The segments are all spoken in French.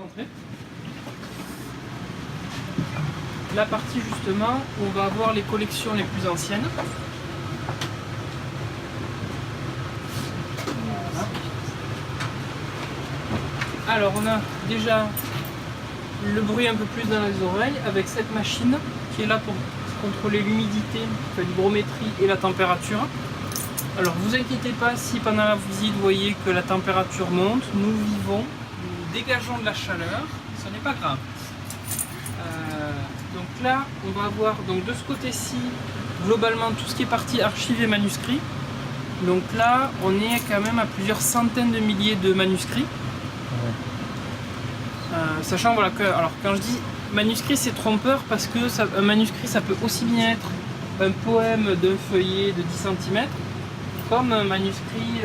rentrer. La partie justement où on va avoir les collections les plus anciennes. Voilà. Alors on a déjà le bruit un peu plus dans les oreilles avec cette machine qui est là pour contrôler l'humidité, l'hygrométrie et la température. Alors vous inquiétez pas si pendant la visite vous voyez que la température monte, nous vivons, nous dégageons de la chaleur, ce n'est pas grave. Donc là on va avoir donc de ce côté-ci globalement tout ce qui est partie archives et manuscrits. Donc là on est quand même à plusieurs centaines de milliers de manuscrits. Sachant voilà, que alors quand je dis manuscrit c'est trompeur parce que un manuscrit ça peut aussi bien être un poème d'un feuillet de 10 cm comme un manuscrit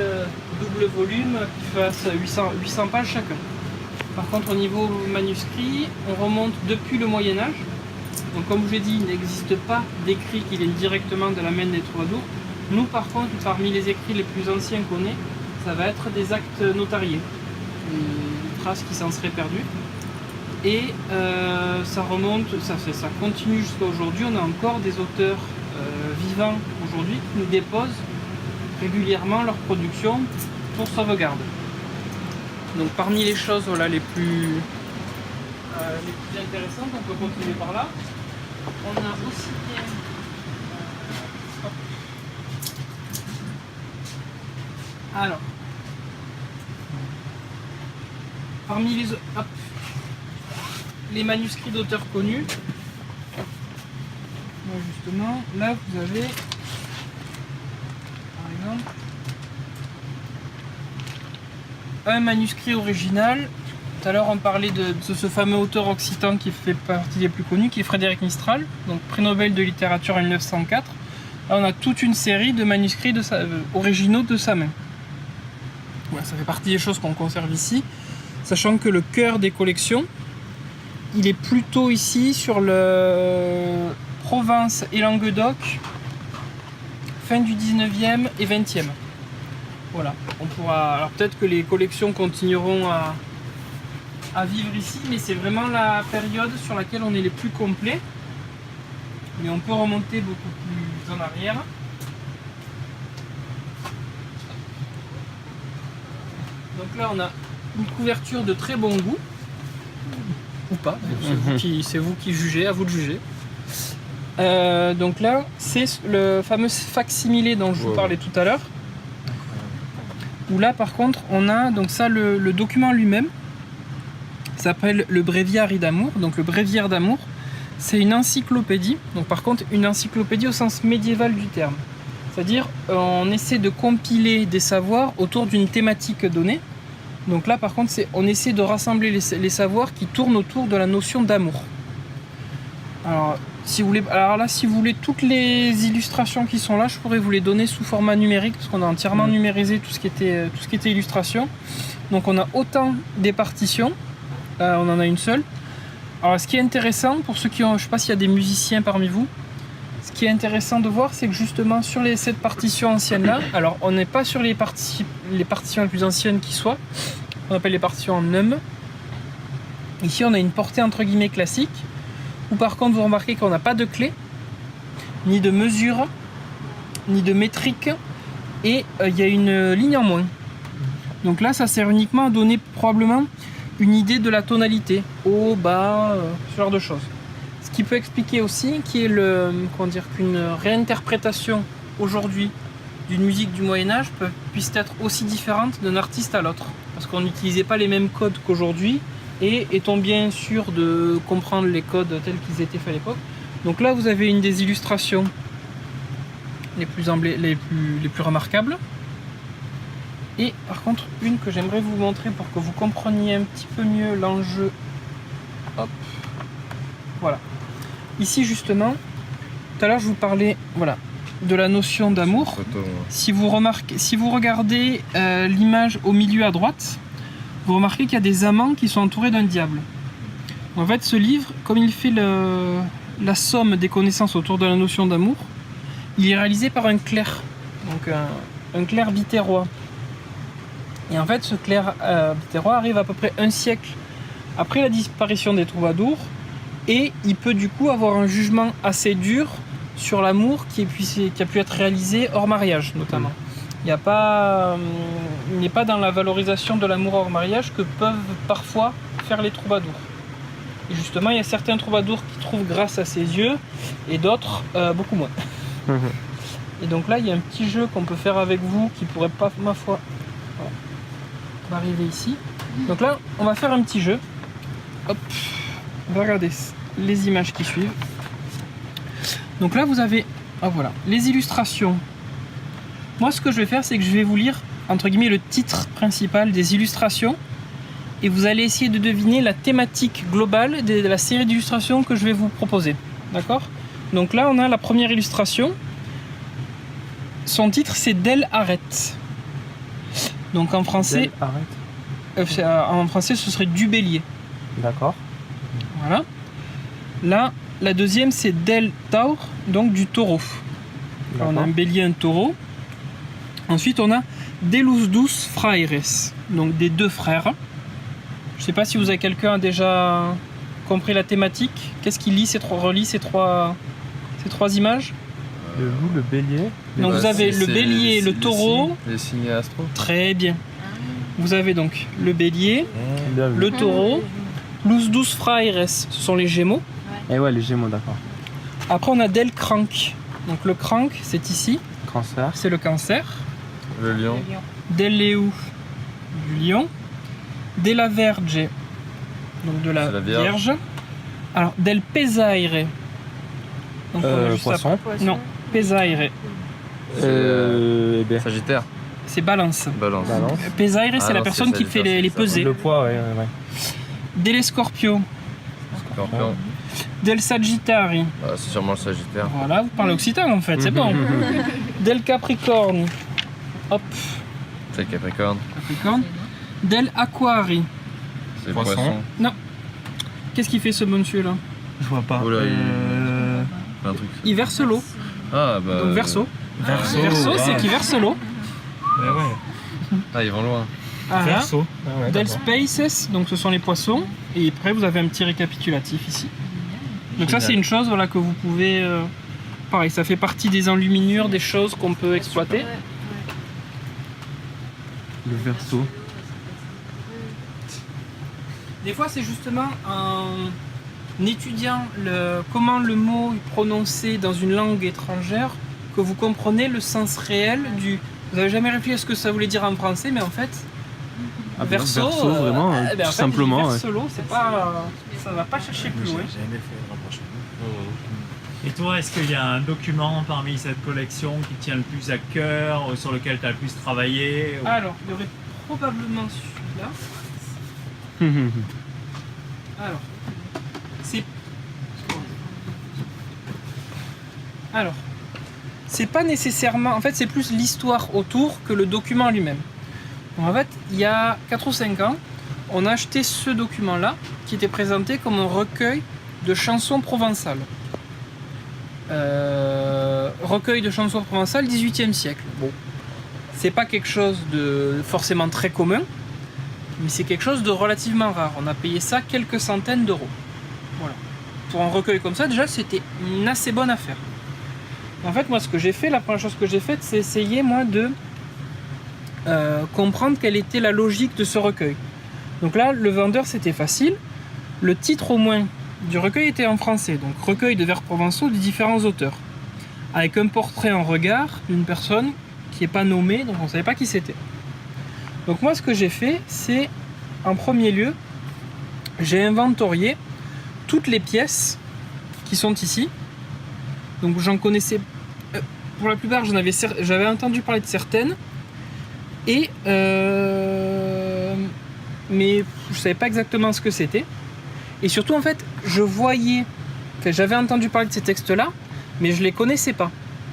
double volume qui fasse 800 pages chacun. Par contre au niveau manuscrit on remonte depuis le Moyen-Âge. Donc comme je vous l'ai dit, il n'existe pas d'écrits qui viennent directement de la main des troubadours. Nous par contre parmi les écrits les plus anciens qu'on ait, ça va être des actes notariés, des traces qui s'en seraient perdues. Et ça remonte, ça continue jusqu'à aujourd'hui. On a encore des auteurs vivants aujourd'hui qui nous déposent régulièrement leur production pour sauvegarde. Donc parmi les choses voilà, les plus intéressantes, on peut continuer par là. On a aussi bien alors parmi les manuscrits d'auteurs connus. Bon, justement, là vous avez par exemple un manuscrit original. Tout à l'heure on parlait de ce fameux auteur occitan qui fait partie des plus connus, qui est Frédéric Mistral, donc prix Nobel de littérature en 1904. Là on a toute une série de manuscrits originaux de sa main. Voilà, ça fait partie des choses qu'on conserve ici, sachant que le cœur des collections il est plutôt ici sur le Provence et Languedoc, fin du 19e et 20e. Voilà, on pourra. Alors peut-être que les collections continueront à vivre ici, mais c'est vraiment la période sur laquelle on est les plus complets. Mais on peut remonter beaucoup plus en arrière. Donc là on a une couverture de très bon goût. Ou pas, c'est vous qui jugez, à vous de juger. Donc là, c'est le fameux facsimilé dont je vous parlais tout à l'heure. Où là, par contre, on a donc ça le document lui-même. S'appelle le Bréviaire d'Amour. Donc le Bréviaire d'Amour, c'est une encyclopédie. Donc par contre, une encyclopédie au sens médiéval du terme. C'est-à-dire, on essaie de compiler des savoirs autour d'une thématique donnée. Donc là par contre on essaie de rassembler les savoirs qui tournent autour de la notion d'amour. Alors si vous voulez toutes les illustrations qui sont là, je pourrais vous les donner sous format numérique parce qu'on a entièrement numérisé tout ce qui était illustration. Donc on a autant des partitions, on en a une seule. Alors ce qui est intéressant pour ceux qui ont, je sais pas s'il y a des musiciens parmi vous, ce qui est intéressant de voir c'est que justement sur cette partition ancienne là, alors on n'est pas sur les partitions les plus anciennes qui soient, on appelle les partitions en neum. Ici on a une portée entre guillemets classique, où par contre vous remarquez qu'on n'a pas de clé, ni de mesure, ni de métrique, et il y a une ligne en moins. Donc là ça sert uniquement à donner probablement une idée de la tonalité, haut, bas, ce genre de choses. Ce qui peut expliquer aussi qu'une réinterprétation aujourd'hui d'une musique du Moyen-Âge puisse être aussi différente d'un artiste à l'autre. Parce qu'on n'utilisait pas les mêmes codes qu'aujourd'hui, et étant bien sûr de comprendre les codes tels qu'ils étaient faits à l'époque. Donc là vous avez une des illustrations les plus remarquables. Et par contre une que j'aimerais vous montrer pour que vous compreniez un petit peu mieux l'enjeu. Hop. Voilà. Ici justement, tout à l'heure je vous parlais de la notion d'amour. Si vous regardez l'image au milieu à droite, vous remarquez qu'il y a des amants qui sont entourés d'un diable. En fait ce livre, comme il fait la somme des connaissances autour de la notion d'amour, il est réalisé par un clerc, donc un clerc biterrois. Et en fait ce clerc biterrois arrive à peu près un siècle après la disparition des troubadours, et il peut du coup avoir un jugement assez dur sur l'amour qui a pu être réalisé hors mariage notamment. Il n'est pas dans la valorisation de l'amour hors mariage que peuvent parfois faire les troubadours. Et justement, il y a certains troubadours qui trouvent grâce à ses yeux et d'autres beaucoup moins. Et donc là, il y a un petit jeu qu'on peut faire avec vous qui pourrait pas, ma foi, voilà. On va arriver ici. Donc là, on va faire un petit jeu. Hop, on va regarder les images qui suivent. Donc là, vous avez, voilà, les illustrations. Moi, ce que je vais faire, c'est que je vais vous lire, entre guillemets, le titre principal des illustrations. Et vous allez essayer de deviner la thématique globale de la série d'illustrations que je vais vous proposer. D'accord? Donc là, on a la première illustration. Son titre, c'est D'elle arrête. Donc en français, en français, ce serait du bélier. D'accord. Voilà. Là, la deuxième, c'est Del Taur, donc du taureau. Là, on a un bélier, un taureau. Ensuite, on a De los dos fraires, donc des deux frères. Je ne sais pas si vous avez quelqu'un a déjà compris la thématique. Qu'est-ce qui relie ces trois images? Le loup, le bélier. Donc vous avez le bélier, le taureau. Les signes astro. Très bien. Vous avez donc le bélier, le taureau. Los dos fraires, ce sont les gémeaux. Et ouais, les gémeaux, d'accord. Après, on a Del crank. Donc le crank, c'est ici. Cancer. C'est le cancer. Le lion. Del leu, du lion. De la verge, donc de la vierge. Alors, del pesaire. Donc, poisson. Non, pesaire. Sagittaire. C'est balance. Balance. Pesaire, c'est la personne qui fait les pesées. Le poids, ouais. Del scorpio. Scorpion. Del sagittari. C'est sûrement le Sagittaire. Voilà, vous parlez occitan en fait, c'est bon. Del capricorne. Hop. C'est le Capricorne. Capricorne. Del aquari. C'est le Poisson. Non. Qu'est-ce qu'il fait ce monsieur là? Je vois pas. Oula, un truc. Il verse l'eau. Ah bah. Donc verso. Verso, c'est qu'il verse l'eau. Ah, ils vont loin. Verso. Del Spaces, donc ce sont les poissons. Et après, vous avez un petit récapitulatif ici. Donc ça, c'est une chose voilà, que vous pouvez... pareil, ça fait partie des enluminures, des choses qu'on peut exploiter. Le verso. Des fois, c'est justement en étudiant comment le mot est prononcé dans une langue étrangère que vous comprenez le sens réel du... Vous n'avez jamais réfléchi à ce que ça voulait dire en français, mais en fait... verso, vraiment, tout simplement. Verso, c'est pas... ça va pas chercher plus loin. J'ai jamais fait le rapprochement. Et toi, est-ce qu'il y a un document parmi cette collection qui tient le plus à cœur, sur lequel tu as le plus travaillé ou... Alors, il y aurait probablement celui-là. Alors, c'est pas nécessairement... En fait, c'est plus l'histoire autour que le document lui-même. Donc, en fait, il y a 4 ou 5 ans, on a acheté ce document-là qui était présenté comme un recueil de chansons provençales. Recueil de chansons provençales 18e siècle. Bon, c'est pas quelque chose de forcément très commun, mais c'est quelque chose de relativement rare. On a payé ça quelques centaines d'euros. Voilà. Pour un recueil comme ça, déjà, c'était une assez bonne affaire. En fait, moi, ce que j'ai fait, la première chose que j'ai faite, c'est essayer, moi, de comprendre quelle était la logique de ce recueil. Donc là, le vendeur, c'était facile. Le titre, au moins, du recueil était en français. Donc, recueil de vers provençaux de différents auteurs. Avec un portrait en regard d'une personne qui n'est pas nommée, donc on ne savait pas qui c'était. Donc moi, ce que j'ai fait, c'est, en premier lieu, j'ai inventorié toutes les pièces qui sont ici. Donc j'en connaissais, pour la plupart, j'avais entendu parler de certaines, et mais je ne savais pas exactement ce que c'était. Et surtout, en fait, j'avais entendu parler de ces textes-là, mais je ne les connaissais pas.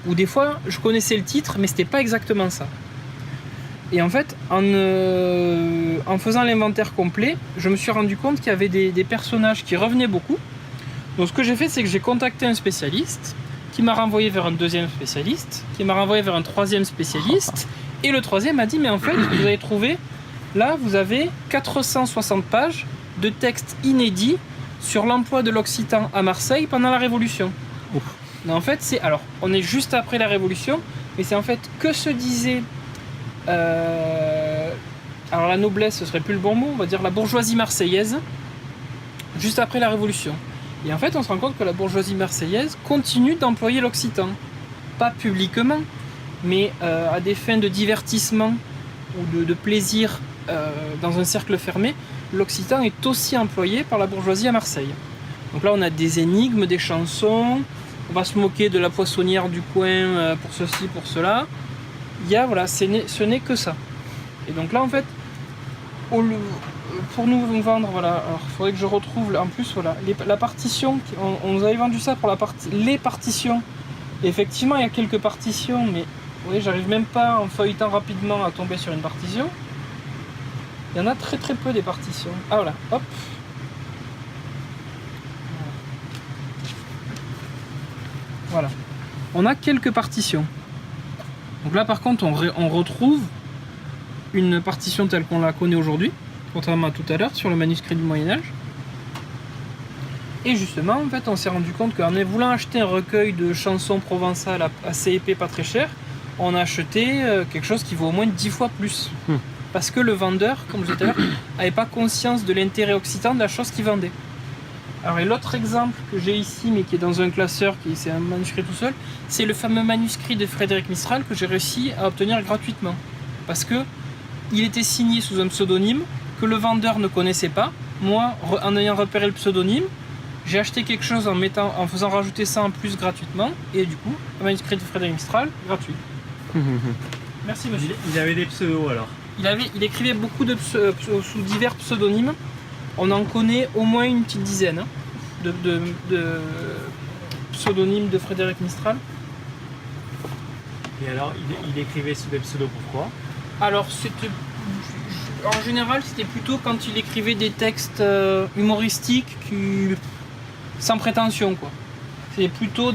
Ou des fois, je connaissais le titre, mais ce n'était pas exactement ça. Et en fait, en faisant l'inventaire complet, je me suis rendu compte qu'il y avait des personnages qui revenaient beaucoup. Donc ce que j'ai fait, c'est que j'ai contacté un spécialiste, qui m'a renvoyé vers un deuxième spécialiste, qui m'a renvoyé vers un troisième spécialiste, et le troisième m'a dit, mais en fait, vous avez trouvé, là, vous avez 460 pages de textes inédits sur l'emploi de l'occitan à Marseille pendant la Révolution. Ouf. Mais en fait, alors, on est juste après la Révolution, mais c'est en fait que se disait... alors la noblesse, ce serait plus le bon mot, on va dire la bourgeoisie marseillaise, juste après la Révolution. Et en fait, on se rend compte que la bourgeoisie marseillaise continue d'employer l'occitan. Pas publiquement, mais à des fins de divertissement ou de plaisir dans un cercle fermé, l'occitan est aussi employé par la bourgeoisie à Marseille. Donc là, on a des énigmes, des chansons, on va se moquer de la poissonnière du coin pour ceci, pour cela. Voilà, ce n'est que ça. Et donc là, en fait, pour nous vendre, voilà, alors il faudrait que je retrouve, en plus, voilà, la partition, on nous avait vendu ça pour les partitions. Et effectivement, il y a quelques partitions, mais vous voyez, j'arrive même pas en feuilletant rapidement à tomber sur une partition. Il y en a très très peu des partitions. Ah voilà, hop. Voilà. On a quelques partitions. Donc là par contre on retrouve une partition telle qu'on la connaît aujourd'hui, contrairement à tout à l'heure sur le manuscrit du Moyen-Âge. Et justement en fait on s'est rendu compte qu'en voulant acheter un recueil de chansons provençales assez épais, pas très cher, on a acheté quelque chose qui vaut au moins 10 fois plus. Parce que le vendeur, comme je disais tout à l'heure, n'avait pas conscience de l'intérêt occitan de la chose qu'il vendait. Alors et l'autre exemple que j'ai ici, mais qui est dans un classeur, c'est un manuscrit tout seul, c'est le fameux manuscrit de Frédéric Mistral que j'ai réussi à obtenir gratuitement. Parce que il était signé sous un pseudonyme que le vendeur ne connaissait pas. Moi, en ayant repéré le pseudonyme, j'ai acheté quelque chose en faisant rajouter ça en plus gratuitement, et du coup, un manuscrit de Frédéric Mistral, gratuit. Merci monsieur. Il avait des pseudos alors. Il écrivait beaucoup sous divers pseudonymes. On en connaît au moins une petite dizaine de pseudonymes de Frédéric Mistral. Et alors, il écrivait sous des pseudos, pourquoi? Alors, en général, c'était plutôt quand il écrivait des textes humoristiques sans prétention, quoi. C'est plutôt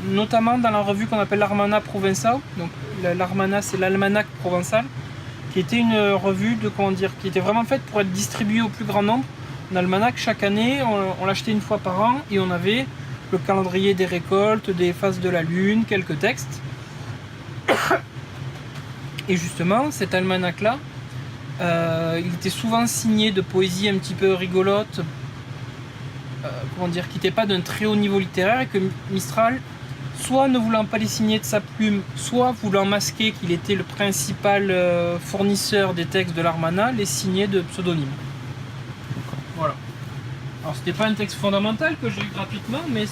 notamment dans la revue qu'on appelle l'Armana Provençal. Donc, l'Armana, c'est l'almanach provençal, qui était une revue qui était vraiment faite pour être distribuée au plus grand nombre. Un almanach, chaque année, on l'achetait une fois par an et on avait le calendrier des récoltes, des phases de la lune, quelques textes. Et justement, cet almanach-là, il était souvent signé de poésie un petit peu rigolote, qui n'était pas d'un très haut niveau littéraire, et que Mistral, soit ne voulant pas les signer de sa plume, soit voulant masquer qu'il était le principal fournisseur des textes de l'Armana, les signait de pseudonymes. Voilà. Alors c'était pas un texte fondamental que j'ai eu gratuitement, mais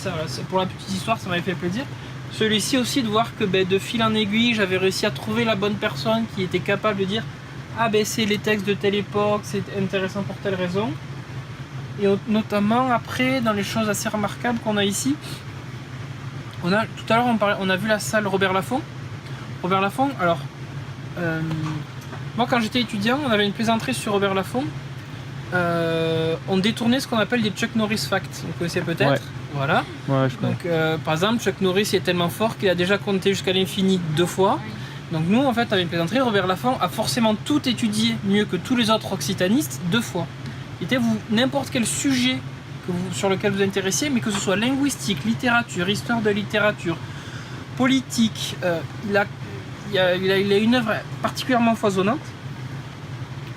pour la petite histoire, ça m'avait fait plaisir. Celui-ci aussi, de voir que de fil en aiguille, j'avais réussi à trouver la bonne personne qui était capable de dire « Ah c'est les textes de telle époque, c'est intéressant pour telle raison ». Et notamment après, dans les choses assez remarquables qu'on a ici, tout à l'heure on a vu la salle Robert Laffont. Robert Laffont, alors moi quand j'étais étudiant, on avait une plaisanterie sur Robert Laffont. On détournait ce qu'on appelle des Chuck Norris Facts. Vous connaissez peut-être. Ouais. Voilà. Ouais, je connais. Donc par exemple, Chuck Norris est tellement fort qu'il a déjà compté jusqu'à l'infini 2 fois. Donc nous en fait, avec une plaisanterie, Robert Laffont a forcément tout étudié mieux que tous les autres occitanistes 2 fois. Était-vous n'importe quel sujet sur lequel vous intéressiez, mais que ce soit linguistique, littérature, histoire de littérature, politique, il a une œuvre particulièrement foisonnante,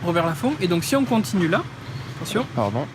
Robert Laffont. Et donc si on continue là, attention. Pardon.